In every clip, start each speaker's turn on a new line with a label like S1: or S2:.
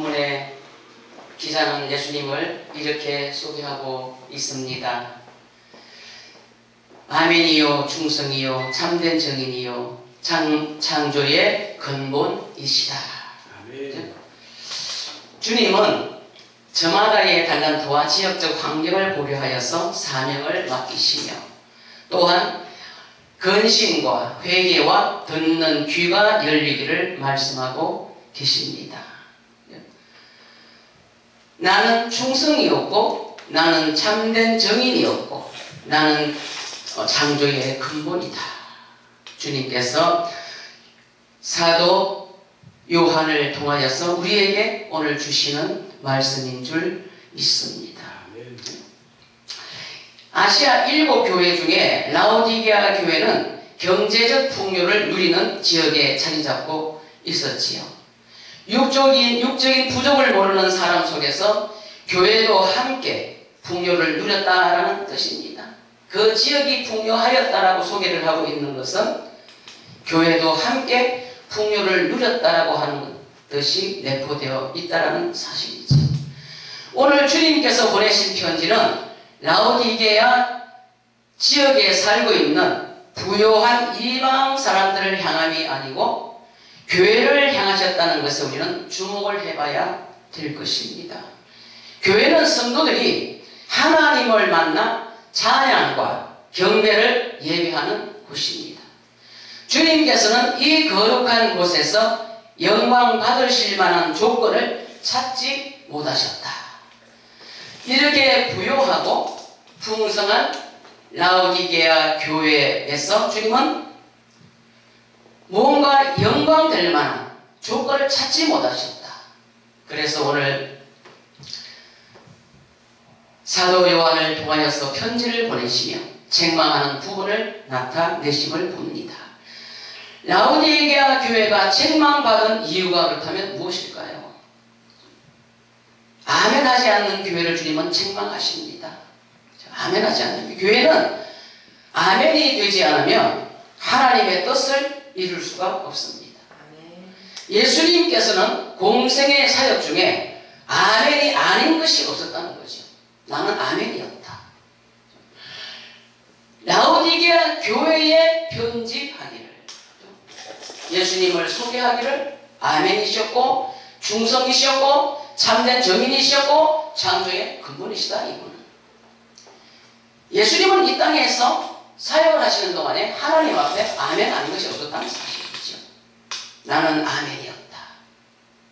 S1: 본문의 기자는 예수님을 이렇게 소개하고 있습니다. 아멘이요 충성이요 참된 정인이요 창조의 근본이시다. 아멘. 주님은 저마다의 달란트와 지역적 환경을 고려하여서 사명을 맡기시며 또한 근심과 회개와 듣는 귀가 열리기를 말씀하고 계십니다. 나는 충성이었고 나는 참된 정인이었고 나는 창조의 근본이다. 주님께서 사도 요한을 통하여서 우리에게 오늘 주시는 말씀인 줄 믿습니다. 아시아 7교회 중에 라오디게아 교회는 경제적 풍요를 누리는 지역에 자리 잡고 있었지요. 육적인 부족을 모르는 사람 속에서 교회도 함께 풍요를 누렸다라는 뜻입니다. 그 지역이 풍요하였다라고 소개를 하고 있는 것은 교회도 함께 풍요를 누렸다라고 하는 뜻이 내포되어 있다라는 사실이죠. 오늘 주님께서 보내신 편지는 라오디게아 지역에 살고 있는 부요한 이방 사람들을 향함이 아니고 교회를 향하셨다는 것을 우리는 주목을 해봐야 될 것입니다. 교회는 성도들이 하나님을 만나 찬양과 경배를 예배하는 곳입니다. 주님께서는 이 거룩한 곳에서 영광 받으실 만한 조건을 찾지 못하셨다. 이렇게 부요하고 풍성한 라오디게아 교회에서 주님은 뭔가 영광될 만한 조건을 찾지 못하셨다. 그래서 오늘 사도 요한을 통하여서 편지를 보내시며 책망하는 부분을 나타내심을 봅니다. 라오디게아 교회가 책망받은 이유가 그렇다면 무엇일까요? 아멘하지 않는 교회를 주님은 책망하십니다. 아멘하지 않는 교회는 아멘이 되지 않으면 하나님의 뜻을 이룰 수가 없습니다. 예수님께서는 공생의 사역 중에 아멘이 아닌 것이 없었다는 거죠. 나는 아멘이었다. 라오디게아 교회에 편지하기를, 예수님을 소개하기를 아멘이셨고 충성이셨고 참된 정인이셨고 창조의 근본이시다. 이분은 예수님은 이 땅에서 사역을 하시는 동안에 하나님 앞에 아멘 아닌 것이 없었다는 사실이죠. 나는 아멘이었다.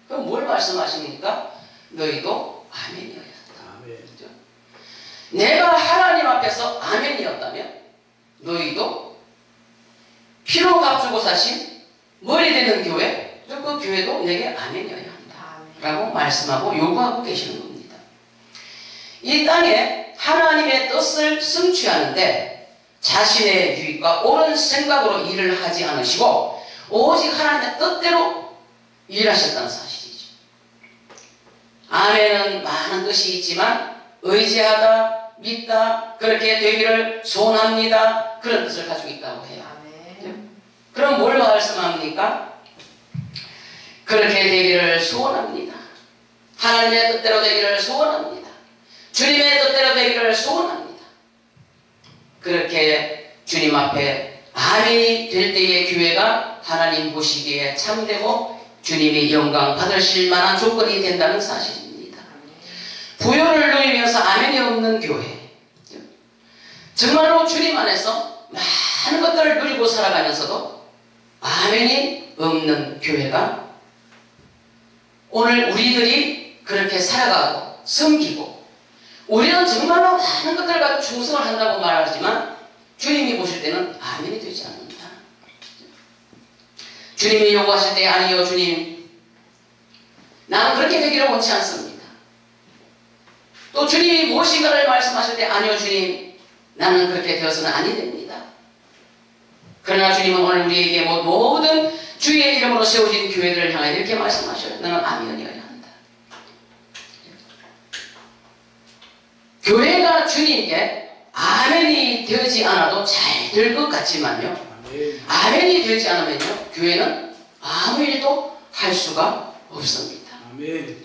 S1: 그럼 뭘 말씀하십니까? 너희도 아멘이어야 한다. 아멘. 그렇죠? 내가 하나님 앞에서 아멘이었다면 너희도 피로 값주고 사신 머리 되는 교회, 그 교회도 내게 아멘이어야 한다. 라고 말씀하고 요구하고 계시는 겁니다. 이 땅에 하나님의 뜻을 성취하는데 자신의 유익과 옳은 생각으로 일을 하지 않으시고 오직 하나님의 뜻대로 일하셨다는 사실이죠. 아멘은 많은 뜻이 있지만 의지하다, 믿다, 그렇게 되기를 소원합니다. 그런 뜻을 가지고 있다고 해요. 그럼 뭘 말씀합니까? 그렇게 되기를 소원합니다. 하나님의 뜻대로 되기를 소원합니다. 주님의 뜻대로 되기를 소원합니다. 그렇게 주님 앞에 아멘이 될 때의 교회가 하나님 보시기에 참되고 주님이 영광 받으실 만한 조건이 된다는 사실입니다. 부요를 누리면서 아멘이 없는 교회, 정말로 주님 안에서 많은 것들을 누리고 살아가면서도 아멘이 없는 교회가 오늘 우리들이 그렇게 살아가고 섬기고 우리는 정말로 많은 것들을 가지고 충성을 한다고 말하지만 주님이 보실 때는 아멘이 되지 않는다. 주님이 요구하실 때 아니요 주님 나는 그렇게 되기를 원치 않습니다. 또 주님이 무엇인가를 말씀하실 때 아니요 주님 나는 그렇게 되어서는 아니 됩니다. 그러나 주님은 오늘 우리에게 모든 주의 이름으로 세워진 교회들을 향해 이렇게 말씀하셔요. 너는 아멘이어야 한다. 교회가 주님께 아멘이 되지 않아도 잘 될 것 같지만요, 아멘이 되지 않으면요 교회는 아무 일도 할 수가 없습니다.
S2: 아멘.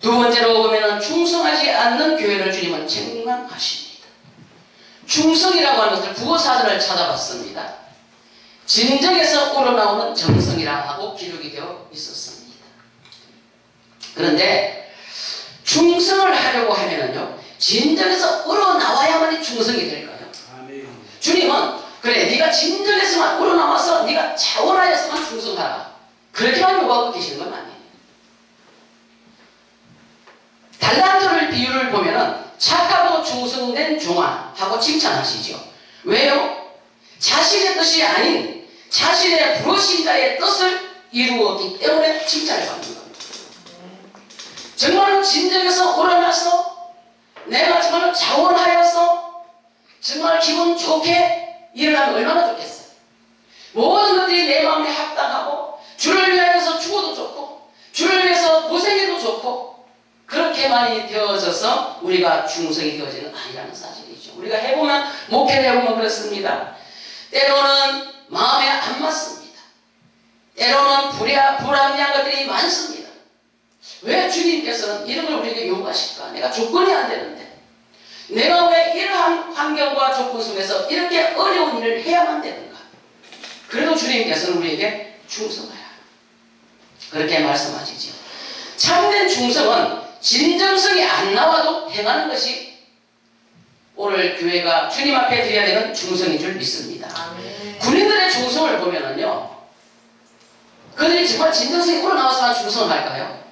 S1: 두 번째로 보면은 충성하지 않는 교회를 주님은 책망하십니다. 충성이라고 하는 것을 국어사전을 찾아봤습니다. 진정에서 우러나오는 정성이라 하고 기록이 되어 있었습니다. 그런데 충성을 하려고 하면은요, 진정에서 우러나와야만이 충성이 될까요?
S2: 아멘.
S1: 주님은 그래, 네가 진정에서만 우러나와서 네가 자원하여서만 충성하라, 그렇게만 요구하고 계시는 건 아니에요. 달란트를 비유를 보면은 착하고 충성된 종아 하고 칭찬하시죠. 왜요? 자신의 뜻이 아닌 자신의 부르신 자의 뜻을 이루었기 때문에 칭찬을 받는 겁니다. 정말로 진정해서 우러나서 내가 정말로 자원하여서 정말 기분 좋게 일어나면 얼마나 좋겠어요. 모든 것들이 내 마음에 합당하고 주를 위하여서 죽어도 좋고 주를 위해서 고생해도 좋고 그렇게만이 되어져서 우리가 충성이 되어지는 아니라는 사실이죠. 우리가 해보면, 목회를 해보면 그렇습니다. 때로는 마음에 안 맞습니다. 때로는 불합리한 것들이 많습니다. 왜 주님께서는 이런 걸 우리에게 요구하실까? 내가 조건이 안 되는데, 내가 왜 이러한 환경과 조건 속에서 이렇게 어려운 일을 해야만 되는가? 그래도 주님께서는 우리에게 충성하라, 그렇게 말씀하시죠. 참된 충성은 진정성이 안 나와도 행하는 것이 오늘 교회가 주님 앞에 드려야 되는 충성인 줄 믿습니다. 아멘. 군인들의 충성을 보면은요, 그들이 정말 진정성이 우러나와서만 충성을 할까요?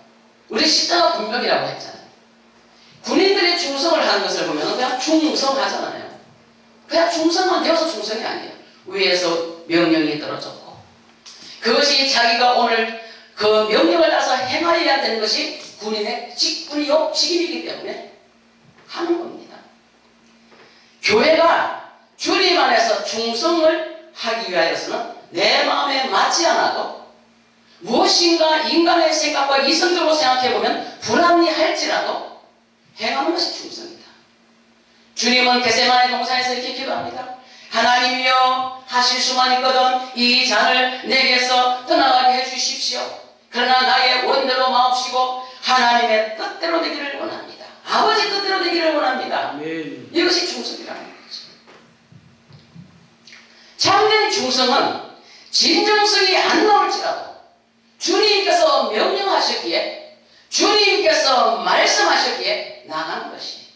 S1: 우리 십자가 분명이라고 했잖아요. 군인들의 충성을 하는 것을 보면 그냥 충성하잖아요. 그냥 충성만 되어서 충성이 아니에요. 위에서 명령이 떨어졌고 그것이 자기가 오늘 그 명령을 따라서 행하여야 되는 것이 군인의 직분이요 직임이기 때문에 하는 겁니다. 교회가 주님 안에서 충성을 하기 위하여서는 내 마음에 맞지 않아도 무엇인가 인간의 생각과 이성적으로 생각해보면 불합리할지라도 행하는 것이 충성이다. 주님은 겟세마네 동산에서 이렇게 기도합니다. 하나님이여, 하실 수만 있거든 이 잔을 내게서 떠나가게 해주십시오. 그러나 나의 원대로 마옵시고 하나님의 뜻대로 되기를 원합니다. 아버지 뜻대로 되기를 원합니다. 아멘. 이것이 충성이라는 거죠. 참된 충성은 진정성이 안 나올지라도 주님께서 명령하셨기에, 주님께서 말씀하셨기에 나가는 것이.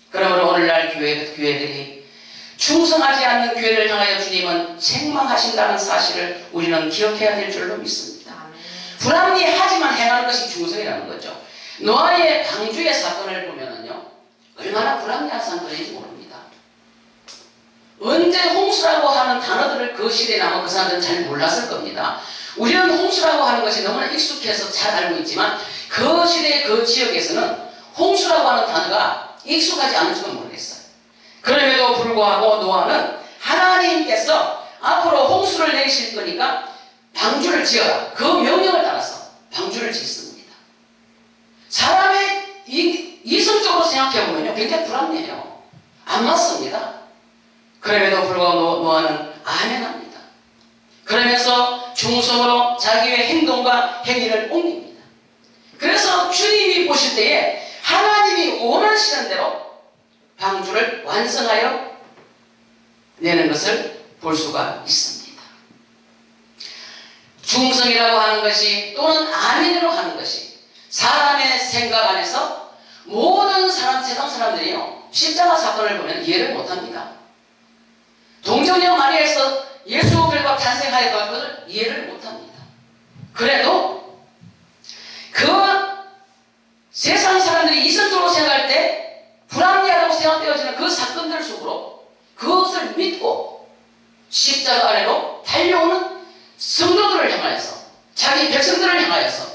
S1: 그러므로 오늘날 교회들이 충성하지 않는 교회를 향하여 주님은 책망하신다는 사실을 우리는 기억해야 될 줄로 믿습니다. 불합리하지만 행하는 것이 충성이라는 거죠. 노아의 방주의 사건을 보면은요, 얼마나 불합리한 사건인지 모릅니다. 언제 홍수라고 하는 단어들을 그 시대에 남은 그 사람들은 잘 몰랐을 겁니다. 우리는 홍수라고 하는 것이 너무나 익숙해서 잘 알고 있지만 그 시대 그 지역에서는 홍수라고 하는 단어가 익숙하지 않은지는 모르겠어요. 그럼에도 불구하고 노아는 하나님께서 앞으로 홍수를 내리실 거니까 방주를 지어라, 그 명령을 따라서 방주를 짓습니다. 사람의 이성적으로 생각해보면요, 굉장히 불합리해요. 안 맞습니다. 그럼에도 불구하고 노아는 아멘합니다. 그러면서 충성으로 자기의 행동과 행위를 옮깁니다. 그래서 주님이 보실 때에 하나님이 원하시는 대로 방주를 완성하여 내는 것을 볼 수가 있습니다. 충성이라고 하는 것이 또는 아멘으로 하는 것이 사람의 생각 안에서 모든 세상 사람들이요, 십자가 사건을 보면 이해를 못합니다. 동정녀 마리아에서 예수 그리스도가 탄생하였던 것을 이해를 못합니다. 그래도 그 세상 사람들이 이성적으로 생각할 때 불합리하다고 생각되어지는 그 사건들 속으로 그것을 믿고 십자가 아래로 달려오는 성도들을 향하여서, 자기 백성들을 향하여서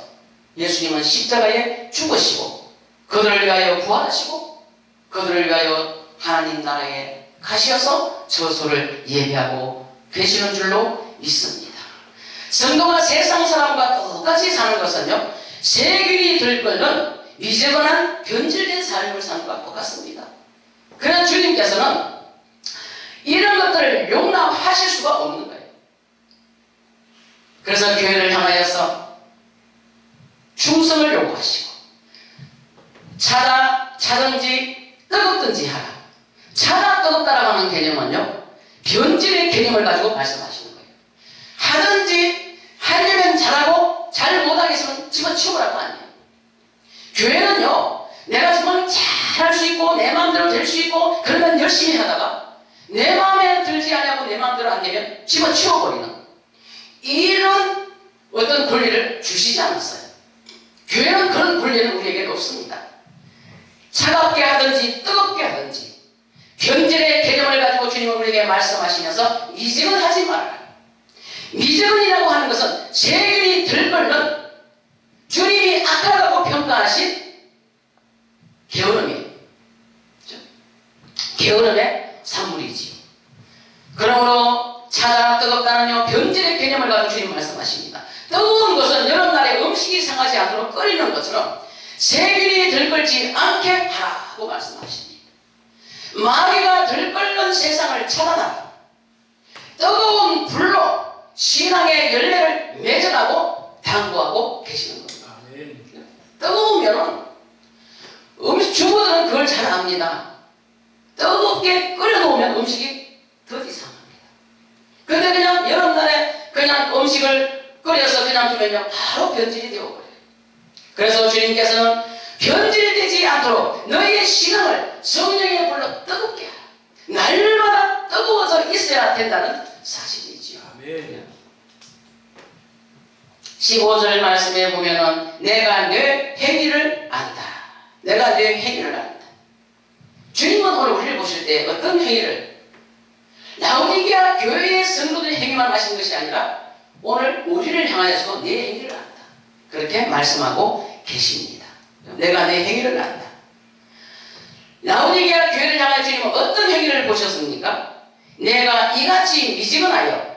S1: 예수님은 십자가에 죽으시고 그들을 위하여 부활하시고 그들을 위하여 하나님 나라에 가셔서 처소를 예비하고 계시는 줄로 믿습니다. 성도가 세상 사람과 똑같이 사는 것은요, 세균이 들끓는 미지근한 변질된 삶을 사는 것과 똑같습니다. 그러나 주님께서는 이런 것들을 용납하실 수가 없는 거예요. 그래서 교회를 향하여서 충성을 요구하시고 차든지 뜨겁든지 하라. 차다 뜨겁다라고 하는 개념은요, 변질의 개념을 가지고 말씀하시는 거예요. 하든지 하려면 잘하고 잘 못하겠으면 집어치우라고 아니에요. 교회는요, 내가 정말 잘할 수 있고 내 마음대로 될 수 있고 그러면 열심히 하다가 내 마음에 들지 않냐고 내 마음대로 안 되면 집어치워버리는 이런 어떤 권리를 주시지 않았어요. 교회는 그런 권리는 우리에게 없습니다. 차갑게 하든지 뜨겁게 하든지 변질의 개념을 가지고 주님은 우리에게 말씀하시면서 미지근하지 말아라. 미지근이라고 하는 것은 세균이 들끓는 주님이 악하다고 평가하신 게으름이에요. 게으름의 산물이지요. 그러므로 차다 뜨겁다는요, 변질의 개념을 가지고 주님 말씀하십니다. 뜨거운 것은 여름날에 음식이 상하지 않도록 끓이는 것처럼 세균이 들끓지 않게 하라고 말씀하십니다. 마귀가 들끓는 세상을 차단하라. 뜨거운 불로 신앙의 열매를 맺어가고 당부하고 계시는 겁니다. 뜨거우면은 주부들은 그걸 잘 압니다. 뜨겁게 끓여놓으면 음식이 더 이상합니다. 근데 그냥 여름날에 그냥 음식을 끓여서 그냥 두면요, 바로 변질이 되어버려요. 그래서 주님께서는 변질되지 않도록 너희의 신앙을 성령의 불로 뜨겁게 하라. 날마다 뜨거워져 있어야 된다는 사실이지요. 아멘. 15절 말씀에 보면은 내가 내 행위를 안다. 내가 내 행위를 안다. 주님은 오늘 우리를 보실 때 어떤 행위를, 라오디게아 교회의 성도들의 행위만 하신 것이 아니라 오늘 우리를 향하여서 내 행위를 안다. 그렇게 말씀하고 계십니다. 내가 내 행위를 안다. 라오디게아 교회를 향하여 주님은 어떤 행위를 보셨습니까? 내가 이같이 미지근하여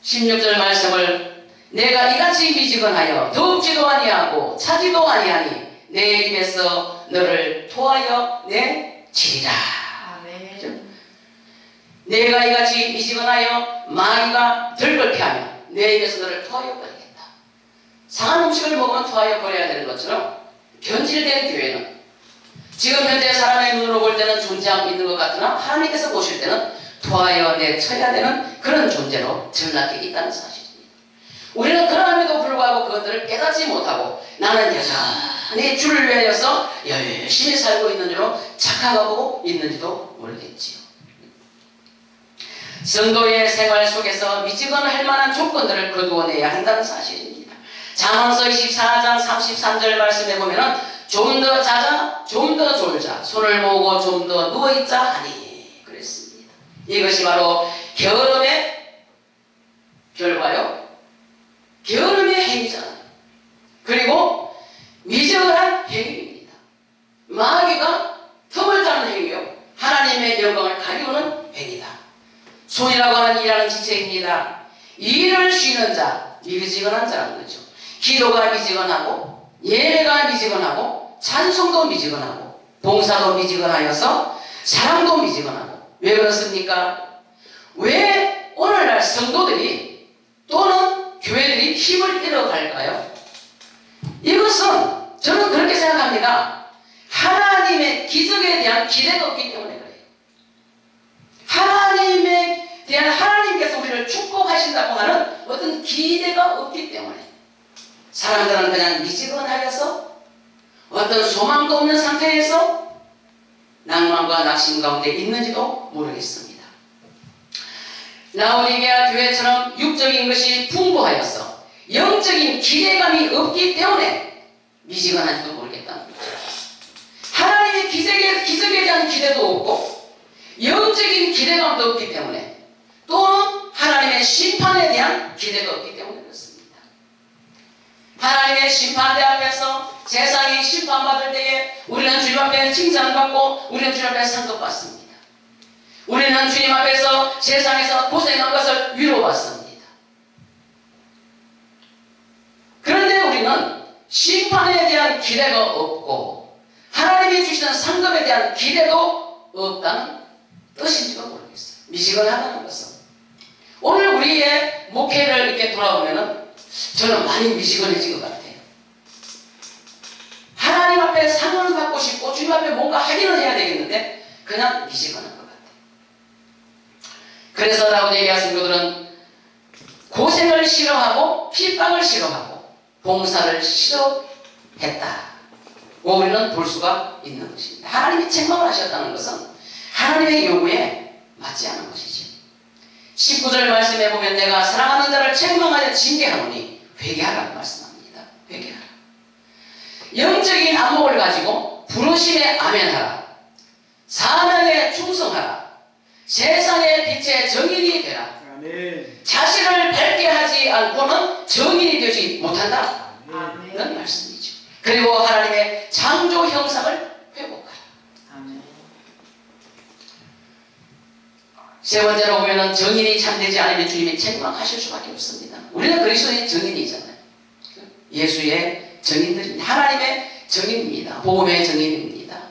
S1: 16절 말씀을 내가 이같이 미지근하여 덥지도 아니하고 차지도 아니하니 내 입에서 너를 토하여 내치리라. 내가 이같이 미지근하여 마귀가 들끓게 하며 내 입에서 너를 토하여 버리겠다. 상한 음식을 먹으면 토하여 버려야 되는 것처럼 변질된 교회는 지금 현재 사람의 눈으로 볼 때는 존재하고 있는 것 같으나 하나님께서 보실 때는 토하여 내쳐야 되는 그런 존재로 전락해 있다는 사실입니다. 우리는 그러함에도 불구하고 그것들을 깨닫지 못하고 나는 여전히 주를 위하여서 열심히 살고 있는 줄로 착각하고 있는지도 모르겠지요. 성도의 생활 속에서 미지근할 만한 조건들을 거두어내야 한다는 사실입니다. 잠언서 24장 33절 말씀에 보면은 좀 더 자자, 좀 더 졸자, 손을 모으고 좀 더 누워있자 하니 그랬습니다. 이것이 바로 게으름의 결과요. 게으름의 행위잖아요. 그리고 미지근한 행위입니다. 마귀가 틈을 타는 행위요. 하나님의 영광을 가리우는 행위다. 손이라고 하는 일하는 지체입니다. 일을 쉬는 자, 미지근한 자라는 거죠. 기도가 미지근하고 예배가 미지근하고 찬송도 미지근하고 봉사도 미지근하여서 사랑도 미지근하고. 왜 그렇습니까? 왜 오늘날 성도들이 또는 교회들이 힘을 잃어갈까요? 이것은 저는 그렇게 생각합니다. 하나님의 기적에 대한 기대가 없기 때문에 그래요. 하나님에 대한 하나님께서 우리를 축복하신다고 하는 어떤 기대가 없기 때문에 사람들은 그냥 미지근하여서 어떤 소망도 없는 상태에서 낭만과 낙심 가운데 있는지도 모르겠습니다. 라오디게아 교회처럼 육적인 것이 풍부하여서 영적인 기대감이 없기 때문에 미지근한지도 모르겠다는 거죠. 하나님의 기적에 대한 기대도 없고 영적인 기대감도 없기 때문에 또는 하나님의 심판에 대한 기대가 없기 때문에 그렇습니다. 하나님의 심판대 앞에서 세상이 심판받을 때에 우리는 주님 앞에 칭찬받고 우리는 주님 앞에 상급받습니다. 우리는 주님 앞에서 세상에서 고생한 것을 위로받습니다. 그런데 우리는 심판에 대한 기대가 없고 하나님이 주시는 상급에 대한 기대도 없다는 뜻인지도 모르겠어요. 미지근하다는 것은 오늘 우리의 목회를 이렇게 돌아보면은 저는 많이 미지근해진 것 같아요. 하나님 앞에 상을 받고 싶고 주님 앞에 뭔가 하기는 해야 되겠는데 그냥 미지근한 것 같아요. 그래서 라오디게아 성도들은 고생을 싫어하고 핍박을 싫어하고 봉사를 싫어했다. 우리는 볼 수가 있는 것입니다. 하나님이 책망을 하셨다는 것은 하나님의 요구에 맞지 않은 것이지. 19절 말씀해 보면 내가 사랑하는 자를 책망하여 징계하노니 회개하라고 말씀합니다. 회개하라. 영적인 안목을 가지고 부르심에 아멘하라. 사명에 충성하라. 세상의 빛의 정인이 되라. 아멘. 자신을 밝게 하지 않고는 정인이 되지 못한다. 아멘. 이런 말씀이죠. 그리고 하나님의 창조 형상을 회복하라. 아멘. 세 번째로 보면은 정인이 참되지 않으면 주님이 책망하실 수밖에 없습니다. 우리는 그리스도의 정인이잖아요. 예수의 정인들입니다. 하나님의 정인입니다. 복음의 정인입니다.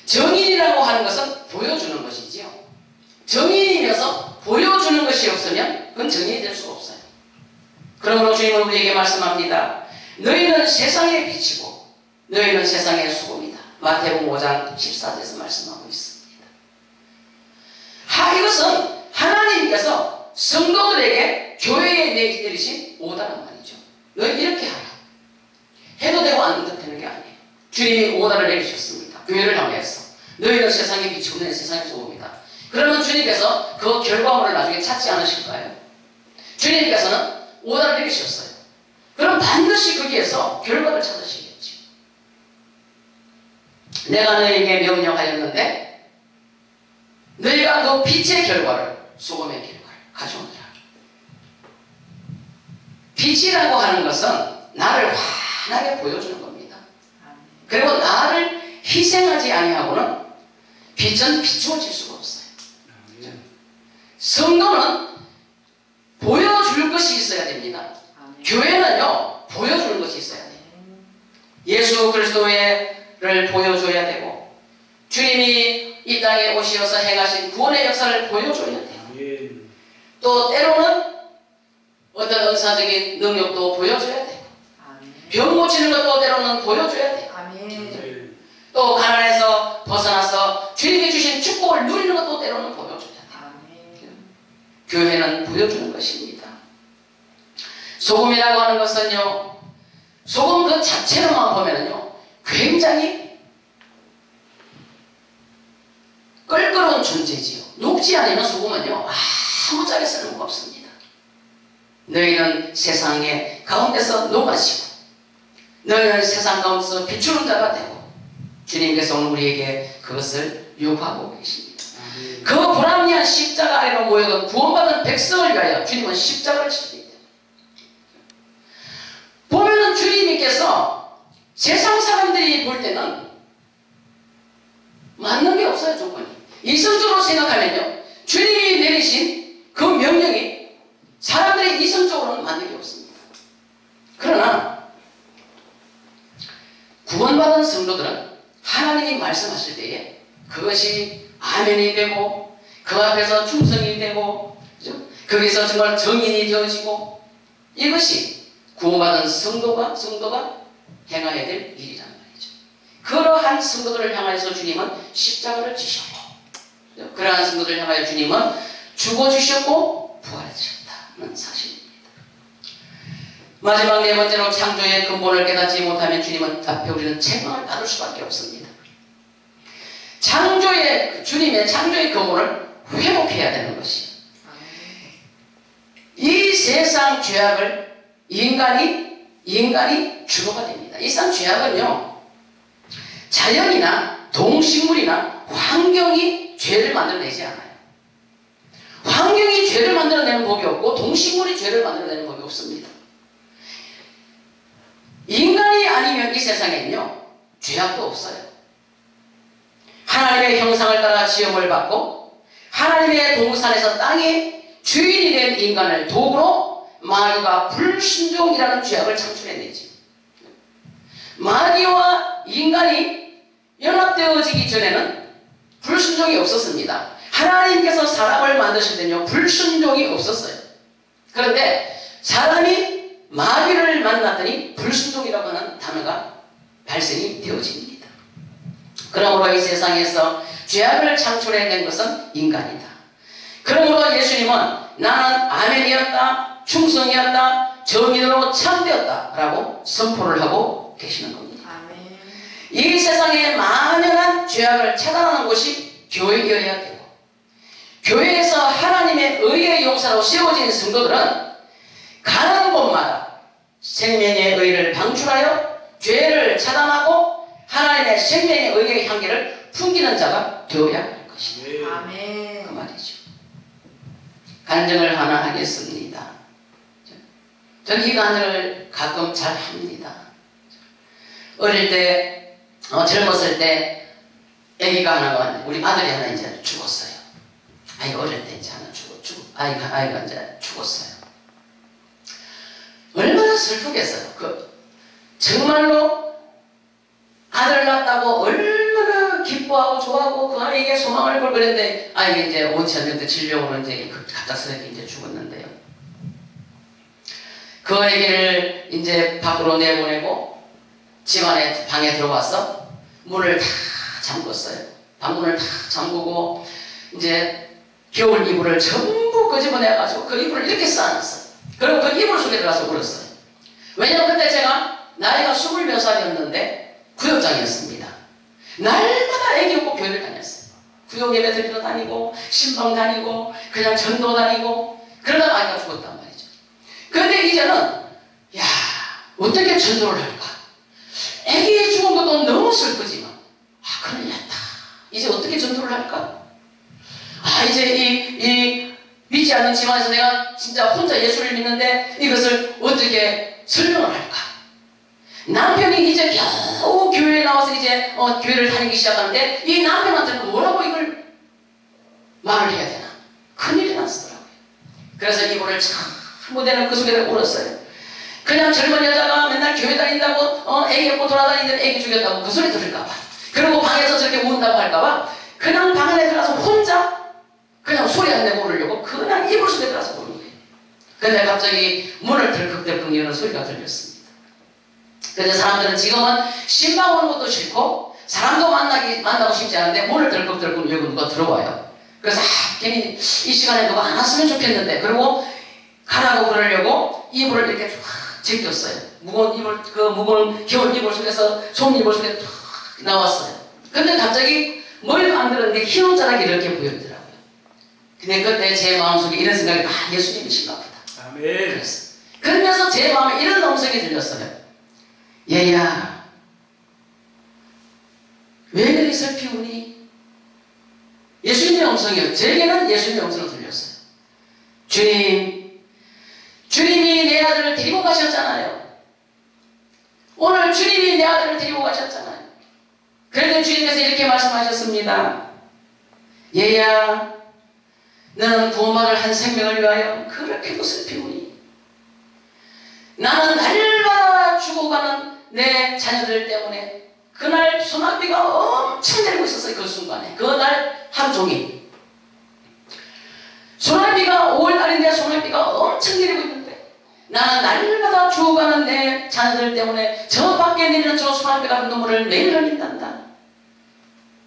S1: 정인이라고 하는 것은 보여주는 것이지요. 정인이면서 보여주는 것이 없으면 그건 정인이 될 수가 없어요. 그러므로 주님은 우리에게 말씀합니다. 너희는 세상의 빛이고 너희는 세상의 소금이다. 마태복음 5장 14절에서 말씀하고 있습니다. 이것은 하나님께서 성도들에게 교회에 내리신 오다란 말이죠. 너희 이렇게 하라. 해도 되고 안 해도 되는 게 아니에요. 주님이 오다를 내리셨습니다. 교회를 향해서 너희는 세상의 빛이고 너희는 세상의 소금이다. 그러면 주님께서 그 결과물을 나중에 찾지 않으실까요? 주님께서는 오다를 내리셨어요. 그럼 반드시 거기에서 결과를 찾으시겠죠. 내가 너희에게 명령하였는데 너희가 그 빛의 결과를, 소금의 결과를 가져오느라. 빛이라고 하는 것은 나를 환하게 보여주는 겁니다. 그리고 나를 희생하지 아니하고는 빛은 비추어질 수가 없어요. 성도는 보여줄 것이 있어야 됩니다. 교회는요, 보여주는 것이 있어야 돼요. 예수 그리스도를 보여줘야 되고 주님이 이 땅에 오시어서 행하신 구원의 역사를 보여줘야 돼요. 또 때로는 어떤 은사적인 능력도 보여줘야 돼요. 병 고치는 것도 때로는 보여줘야 돼요. 또 가난에서 벗어나서 주님이 주신 축복을 누리는 것도 때로는 보여줘야 돼요. 교회는 보여주는 것입니다. 소금이라고 하는 것은요, 소금 그 자체로만 보면요 굉장히 껄끄러운 존재지요. 녹지 않으면 소금은요 아무짝에 쓸모가 없습니다. 너희는 세상의 가운데서 녹아지고 너희는 세상 가운데서 비추는 자가 되고 주님께서 오늘 우리에게 그것을 요구하고 계십니다. 그 불합리한 십자가 아래로 모여든 구원받은 백성을 위하여 주님은 십자가를 치십니다. 보면은 주님께서 세상 사람들이 볼 때는 맞는 게 없어요. 조건이. 이성적으로 생각하면요 주님이 내리신 그 명령이 사람들의 이성적으로는 맞는 게 없습니다. 그러나 구원받은 성도들은 하나님이 말씀하실 때에 그것이 아멘이 되고 그 앞에서 충성이 되고 그죠? 거기서 정말 정인이 되어지고 이것이 구원받은 성도가 행해야 될 일이란 말이죠. 그러한 성도들을 향하여서 주님은 십자가를 지셨고 그러한 성도들을 향하여 주님은 죽어주셨고 부활하셨다는 사실입니다. 마지막 네 번째로 창조의 근본을 깨닫지 못하면 주님은 앞에 우리는 책망을 받을 수밖에 없습니다. 주님의 창조의 근본을 회복해야 되는 것이에요. 이 세상 죄악을 인간이 주도가 됩니다. 이 세상 죄악은요 자연이나 동식물이나 환경이 죄를 만들어내지 않아요. 환경이 죄를 만들어내는 법이 없고 동식물이 죄를 만들어내는 법이 없습니다. 인간이 아니면 이 세상에는요 죄악도 없어요. 하나님의 형상을 따라 지음을 받고 하나님의 동산에서 땅의 주인이 된 인간을 도구로 마귀가 불순종이라는 죄악을 창출해내지. 마귀와 인간이 연합되어지기 전에는 불순종이 없었습니다. 하나님께서 사람을 만드실 때는요, 불순종이 없었어요. 그런데 사람이 마귀를 만났더니 불순종이라고 하는 단어가 발생이 되어집니다. 그러므로 이 세상에서 죄악을 창출해낸 것은 인간이다. 그러므로 예수님은 나는 아멘이었다, 충성이었다, 정인으로 참되었다 라고 선포를 하고 계시는 겁니다.
S2: 아멘.
S1: 이 세상에 만연한 죄악을 차단하는 곳이 교회여야 되고, 교회에서 하나님의 의의 용사로 세워진 성도들은 가는 곳마다 생명의 의를 방출하여 죄를 차단하고 하나님의 생명의 의의 향기를 풍기는 자가 되어야 할 것입니다.
S2: 아멘.
S1: 그 말이죠. 간증을 하나 하겠습니다. 저는 이 간증을 가끔 잘 합니다. 어릴 때, 젊었을 때 아기가 하나가, 우리 아들이 하나 이제 죽었어요. 아이가 어릴 때 이제 하나 아이가 이제 죽었어요. 얼마나 슬프겠어요. 정말로 아들 낳았다고 얼마나 기뻐하고 좋아하고 그 아이에게 소망을 걸고 그랬는데, 아이가 이제 원치 않는데 질병으로 이제 갑작스럽게 이제 죽었는데요. 그 아이를 이제 밖으로 내보내고 집안에 방에 들어와서 문을 다 잠궜어요. 방문을 다 잠그고 이제 겨울 이불을 전부 끄집어내가지고 그 이불을 이렇게 쌓아놨어요. 그리고 그 이불 속에 들어가서 울었어요. 왜냐면 그때 제가 나이가 20몇 살이었는데 구역장이었습니다. 날마다 애기 없고 교회를 다녔어요. 구역 예배 드리러 다니고 신방 다니고 그냥 전도 다니고 그러다가 아이가 죽었단 말이죠. 그런데 이제는 야, 어떻게 전도를 할까? 애기 죽은 것도 너무 슬프지만 큰일 났다. 이제 어떻게 전도를 할까? 이제 이 믿지 않는 집안에서 내가 진짜 혼자 예수를 믿는데 이것을 어떻게 설명을 할까? 남편이 이제 겨우 교회에 나와서 이제 교회를 다니기 시작하는데 이 남편한테는 뭐라고 이걸 말을 해야 되나? 큰일이 났더라고요. 그래서 이불을 전부 대는 그 속에 울었어요. 그냥 젊은 여자가 맨날 교회 다닌다고 애기 업고 돌아다니는데 애기 죽였다고 그 소리 들을까봐, 그리고 방에서 저렇게 운다고 할까봐 그냥 방 안에 들어가서 혼자 그냥 소리 안 내고 울으려고 그냥 이불 속에 들어가서 우는 거예요. 근데 갑자기 문을 덜컥덜컥 여는 소리가 들렸습니다. 그런데 사람들은 지금은 신방 오는 것도 싫고 사람도 만나고 싶지 않은데 문을 덜컥덜컥 열고 누가 들어와요. 그래서 괜히 이 시간에 누가 안 왔으면 좋겠는데, 그리고 가라고 그러려고 이불을 이렇게 쫙 제꼈어요. 무거운 이불, 그 무거운 겨울 이불 속에서 솜 이불 속에 쫙 나왔어요. 근데 갑자기 머리도 안 들었는데 흰 옷자락이 이렇게 보이더라고요. 근데 그때 제 마음속에 이런 생각이, 예수님이신가 보다.
S3: 아멘.
S1: 그랬어요. 그러면서 제 마음에 이런 음성이 들렸어요. 얘야, 왜 그리 슬피 우니? 예수님의 음성이요. 제게는 예수님의 음성이 들렸어요. 주님이 내 아들을 데리고 가셨잖아요. 오늘 주님이 내 아들을 데리고 가셨잖아요. 그런데 주님께서 이렇게 말씀하셨습니다. 얘야, 너는 구원받을 한 생명을 위하여 그렇게도 슬피우니 나는 날마다 죽어가는 내 자녀들 때문에 그날 소나비가 엄청 내리고 있었어요. 그 순간에 그날 하루 종일 소나비가 5월달인데 소나비가 엄청 내리고 있는데 나는 날마다 죽어가는 내 자녀들 때문에 저 밖에 내리는 저 소나비 같은 눈물을 매일 흘린단다.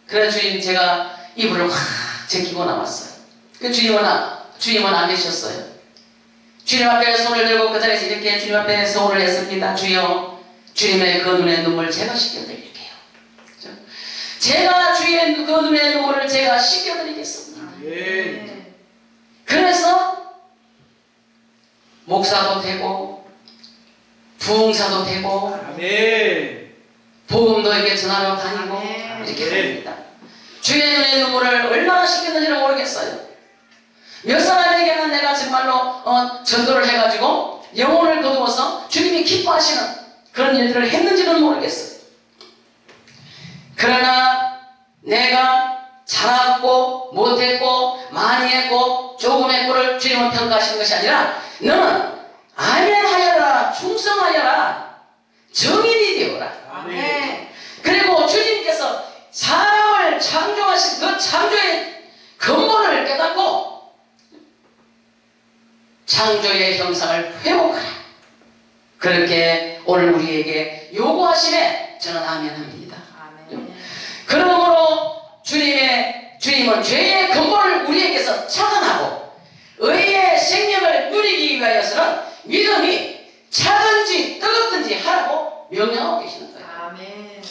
S1: 그래서 주님, 제가 이불을 확 제끼고 나왔어요. 그 주님은 안 계셨어요. 주님 앞에 손을 들고 그 자리에서 이렇게 주님 앞에 서원을 했습니다. 주여, 주님의 그 눈의 눈물 제가 씻겨드릴게요. 제가 주의 그 눈의 눈물을 제가 씻겨드리겠습니다.
S3: 아멘.
S1: 그래서 목사도 되고 부흥사도 되고
S3: 아멘.
S1: 복음도 이렇게 전하러 다니고
S2: 아멘.
S1: 이렇게 합니다. 주의 눈의 눈물을 얼마나 씻겼는지는 모르겠어요. 몇 사람에게는 내가 정말로 전도를 해가지고 영혼을 거두어서 주님이 기뻐하시는 그런 일들을 했는지는 모르겠어요. 그러나 내가 잘했고 못했고 많이 했고 조금 했고를 주님은 평가하시는 것이 아니라 너는 아멘하여라, 충성하여라, 정인이 되어라.
S2: 아멘.
S1: 그리고 주님께서 사람을 창조하신 그 창조의 근본을 깨닫고 창조의 형상을 회복하라. 그렇게 오늘 우리에게 요구하심에 저는 아멘합니다.
S2: 아멘.
S1: 그러므로 주님은 죄의 근본을 우리에게서 차단하고 의의 생명을 누리기 위하여서는 믿음이 차든지 뜨겁든지 하라고 명령하고 계시는 거예요.
S2: 아멘.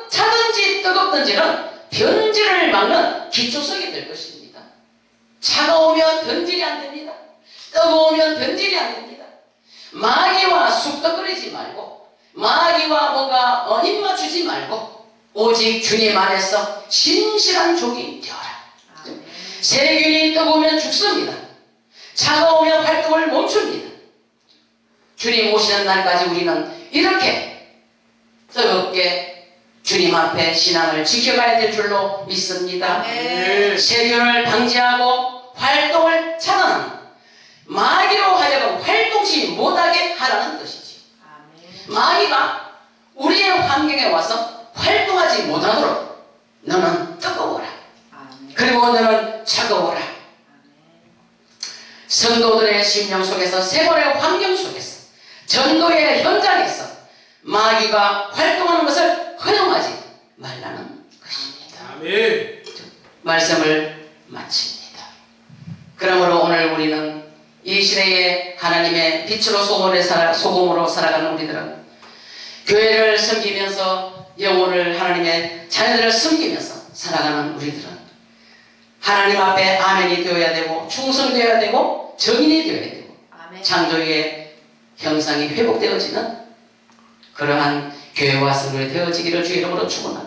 S1: 차든지 뜨겁든지는 변질을 막는 기초석이 될 것입니다. 차가우면 변질이 안 됩니다. 뜨거우면 변질이 안 됩니다. 마귀와 쑥덕거리지 말고 마귀와 뭔가 입맞추지 말고 오직 주님 안에서 신실한 족이 되어라.
S2: 아멘.
S1: 세균이 뜨거우면 죽습니다. 차가우면 활동을 멈춥니다. 주님 오시는 날까지 우리는 이렇게 뜨겁게 주님 앞에 신앙을 지켜가야 될 줄로 믿습니다.
S2: 아멘.
S1: 세균을 방지하고 활동을 차단하는 마귀로 하여금 활동치 못하게 하라는 뜻이지.
S2: 아멘.
S1: 마귀가 우리의 환경에 와서 활동하지 못하도록 너는 뜨거워라.
S2: 아멘.
S1: 그리고 너는 차가워라.
S2: 아멘.
S1: 성도들의 심령 속에서 세월의 환경 속에서 전도의 현장에서 마귀가 활동하는 것을 허용하지 말라는 것입니다.
S3: 아멘.
S1: 말씀을 마칩니다. 그러므로 오늘 우리는 이 시대에 하나님의 빛으로 소금으로 살아가는 우리들은 교회를 섬기면서 영혼을 하나님의 자녀들을 섬기면서 살아가는 우리들은 하나님 앞에 아멘이 되어야 되고 충성되어야 되고 정인이 되어야 되고
S2: 아멘.
S1: 창조의 형상이 회복되어지는 그러한 교회와 성도의 되어지기를 주의 이름으로 축원합니다.